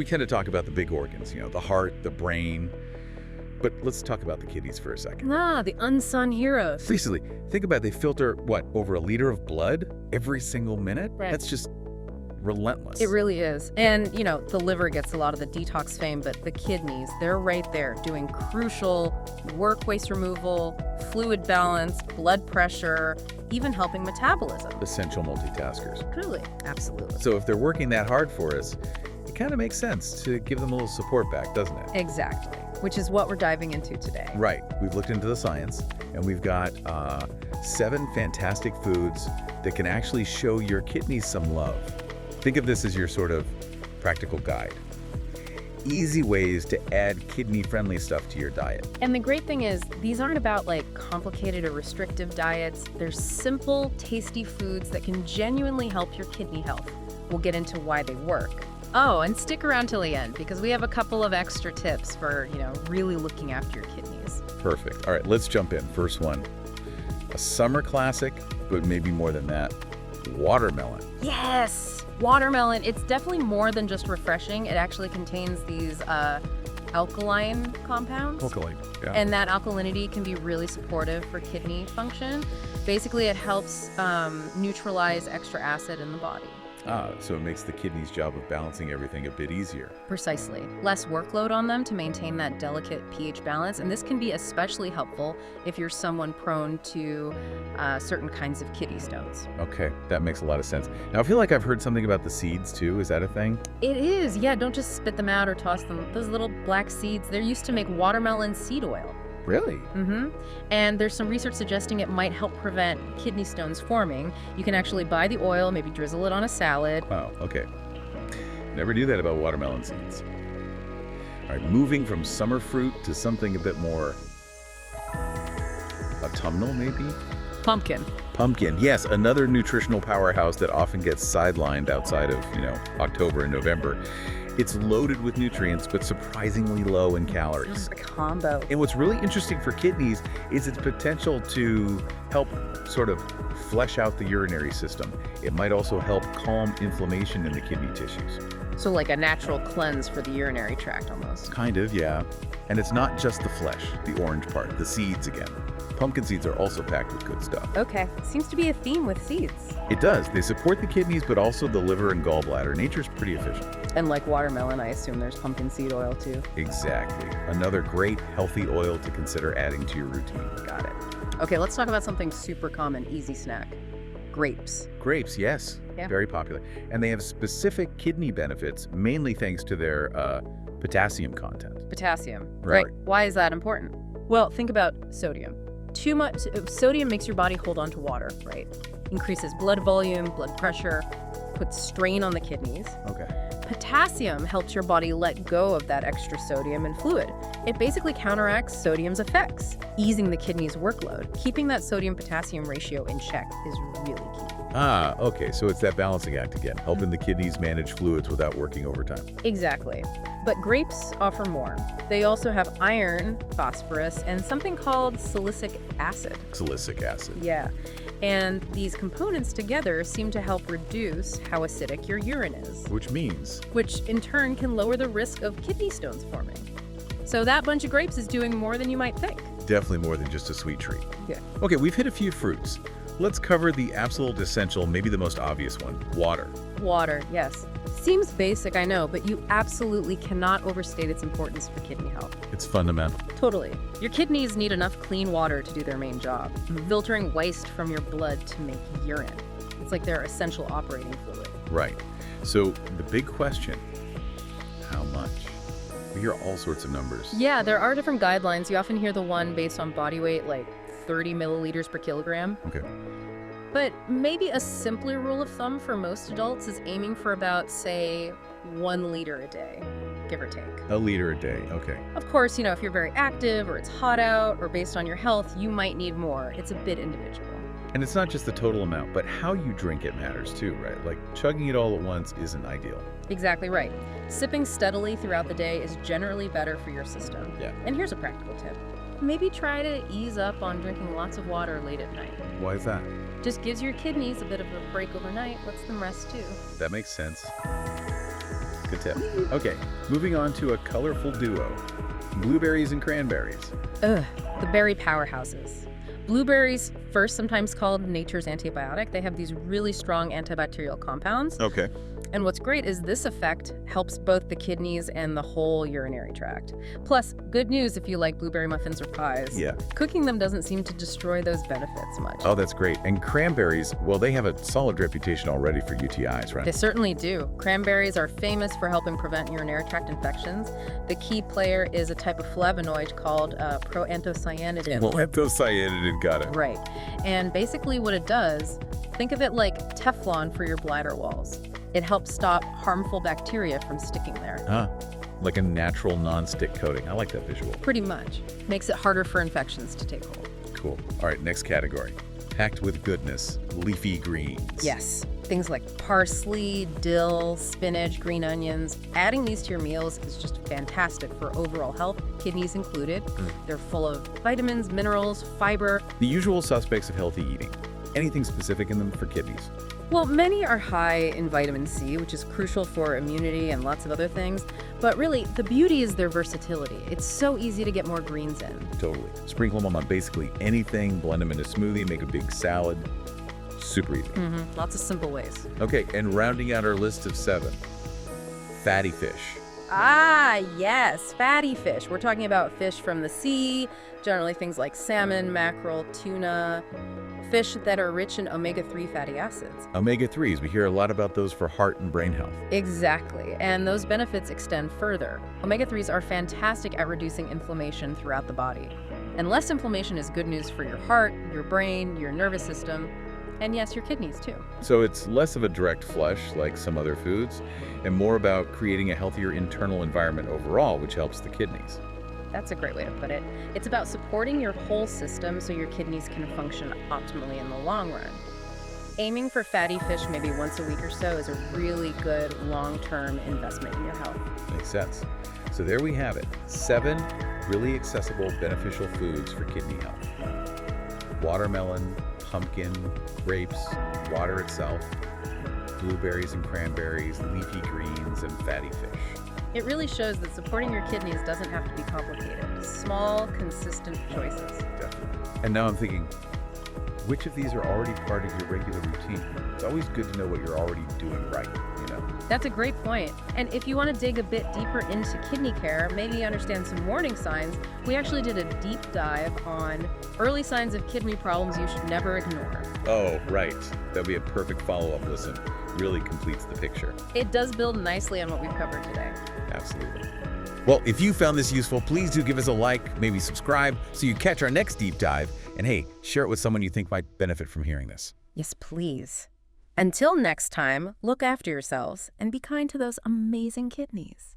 We kind of talk about the big organs, the heart, the brain. But let's talk about the kidneys for a second. The unsung heroes. Seriously, think about it. They filter, over 1 liter of blood every single minute? Right. That's just relentless. It really is. And, the liver gets a lot of the detox fame, but the kidneys, they're right there doing crucial work waste removal, fluid balance, blood pressure, even helping metabolism. Essential multitaskers. Truly. Absolutely. So if they're working that hard for us, it kind of makes sense to give them a little support back, doesn't it? Exactly. Which is what we're diving into today. Right. We've looked into the science, and we've got 7 fantastic foods that can actually show your kidneys some love. Think of this as your sort of practical guide. Easy ways to add kidney-friendly stuff to your diet. And the great thing is, these aren't about complicated or restrictive diets. They're simple, tasty foods that can genuinely help your kidney health. We'll get into why they work. Oh, and stick around till the end because we have a couple of extra tips for, really looking after your kidneys. Perfect. All right, let's jump in. First one, a summer classic, but maybe more than that, watermelon. Yes! Watermelon, it's definitely more than just refreshing. It actually contains these alkaline compounds. Alkaline, yeah. And that alkalinity can be really supportive for kidney function. Basically, it helps neutralize extra acid in the body. So it makes the kidney's job of balancing everything a bit easier. Precisely. Less workload on them to maintain that delicate pH balance, and this can be especially helpful if you're someone prone to certain kinds of kidney stones. Okay, that makes a lot of sense. Now, I feel like I've heard something about the seeds, too. Is that a thing? It is, yeah. Don't just spit them out or toss them. Those little black seeds, they're used to make watermelon seed oil. Really? Mm-hmm. And there's some research suggesting it might help prevent kidney stones forming. You can actually buy the oil, maybe drizzle it on a salad. Wow, okay. Never knew that about watermelon seeds. All right, moving from summer fruit to something a bit more autumnal, maybe? Pumpkin. Pumpkin, yes, another nutritional powerhouse that often gets sidelined outside of, October and November. It's loaded with nutrients, but surprisingly low in calories. A combo. And what's really interesting for kidneys is its potential to help sort of flesh out the urinary system. It might also help calm inflammation in the kidney tissues. So like a natural cleanse for the urinary tract almost. Kind of, yeah. And it's not just the flesh, the orange part, the seeds again. Pumpkin seeds are also packed with good stuff. Okay, seems to be a theme with seeds. It does. They support the kidneys, but also the liver and gallbladder. Nature's pretty efficient. And like watermelon, I assume there's pumpkin seed oil too. Exactly. Another great, healthy oil to consider adding to your routine. Got it. Okay, let's talk about something super common, easy snack. Grapes. Grapes, yes. Yeah. Very popular. And they have specific kidney benefits, mainly thanks to their potassium content. Potassium. Right. Why is that important? Well, think about sodium. Too much sodium makes your body hold on to water, right? Increases blood volume, blood pressure, puts strain on the kidneys. Okay. Potassium helps your body let go of that extra sodium and fluid. It basically counteracts sodium's effects, easing the kidney's workload. Keeping that sodium-potassium ratio in check is really key. Okay, so it's that balancing act again, helping the kidneys manage fluids without working overtime. Exactly. But grapes offer more. They also have iron, phosphorus, and something called silicic acid. Silicic acid. Yeah. And these components together seem to help reduce how acidic your urine is. Which means? Which in turn can lower the risk of kidney stones forming. So that bunch of grapes is doing more than you might think. Definitely more than just a sweet treat. Yeah. Okay, we've hit a few fruits. Let's cover the absolute essential, maybe the most obvious one, water. Water, yes. Seems basic, I know, but you absolutely cannot overstate its importance for kidney health. It's fundamental. Totally. Your kidneys need enough clean water to do their main job, filtering waste from your blood to make urine. It's like their essential operating fluid. Right. So the big question, how much? We hear all sorts of numbers. Yeah, there are different guidelines. You often hear the one based on body weight, like 30 milliliters per kilogram. Okay. But maybe a simpler rule of thumb for most adults is aiming for about, say, 1 liter a day, give or take. A liter a day, okay. Of course, if you're very active or it's hot out or based on your health, you might need more. It's a bit individual. And it's not just the total amount, but how you drink it matters too, right? Like chugging it all at once isn't ideal. Exactly right. Sipping steadily throughout the day is generally better for your system. Yeah. And here's a practical tip. Maybe try to ease up on drinking lots of water late at night. Why is that? Just gives your kidneys a bit of a break overnight, lets them rest too. That makes sense. Good tip. Okay, moving on to a colorful duo, blueberries and cranberries. Ugh, the berry powerhouses. Blueberries, first sometimes called nature's antibiotic, they have these really strong antibacterial compounds. Okay. And what's great is this effect helps both the kidneys and the whole urinary tract. Plus, good news if you like blueberry muffins or pies. Yeah. Cooking them doesn't seem to destroy those benefits much. Oh, that's great. And cranberries, well, they have a solid reputation already for UTIs, right? They certainly do. Cranberries are famous for helping prevent urinary tract infections. The key player is a type of flavonoid called proanthocyanidin. Well, anthocyanidin, got it. Right. And basically what it does, think of it like Teflon for your bladder walls. It helps stop harmful bacteria from sticking there. Huh. Like a natural non-stick coating. I like that visual. Pretty much. Makes it harder for infections to take hold. Cool. All right, next category. Packed with goodness, leafy greens. Yes. Things like parsley, dill, spinach, green onions. Adding these to your meals is just fantastic for overall health, kidneys included. They're full of vitamins, minerals, fiber. The usual suspects of healthy eating. Anything specific in them for kidneys? Well, many are high in vitamin C, which is crucial for immunity and lots of other things. But really, the beauty is their versatility. It's so easy to get more greens in. Totally. Sprinkle them on basically anything, blend them in a smoothie, make a big salad. Super easy. Lots of simple ways. Okay, and rounding out our list of 7, fatty fish. Ah, yes, fatty fish. We're talking about fish from the sea, generally things like salmon, mackerel, tuna, fish that are rich in omega-3 fatty acids. Omega-3s, we hear a lot about those for heart and brain health. Exactly, and those benefits extend further. Omega-3s are fantastic at reducing inflammation throughout the body. And less inflammation is good news for your heart, your brain, your nervous system, and yes, your kidneys too. So it's less of a direct flush like some other foods, and more about creating a healthier internal environment overall, which helps the kidneys. That's a great way to put it. It's about supporting your whole system so your kidneys can function optimally in the long run. Aiming for fatty fish maybe once a week or so is a really good long-term investment in your health. Makes sense. So there we have it, 7 really accessible, beneficial foods for kidney health. Watermelon, pumpkin, grapes, water itself, blueberries and cranberries, leafy greens, and fatty fish. It really shows that supporting your kidneys doesn't have to be complicated. Small, consistent choices. Definitely. And now I'm thinking, which of these are already part of your regular routine? It's always good to know what you're already doing right, you know? That's a great point. And if you want to dig a bit deeper into kidney care, maybe understand some warning signs, we actually did a deep dive on early signs of kidney problems you should never ignore. Oh, right. That'd be a perfect follow-up listen. Really completes the picture. It does build nicely on what we've covered today. Absolutely. Well, if you found this useful, please do give us a like, maybe subscribe, so you catch our next deep dive. And hey, share it with someone you think might benefit from hearing this. Yes, please. Until next time, look after yourselves and be kind to those amazing kidneys.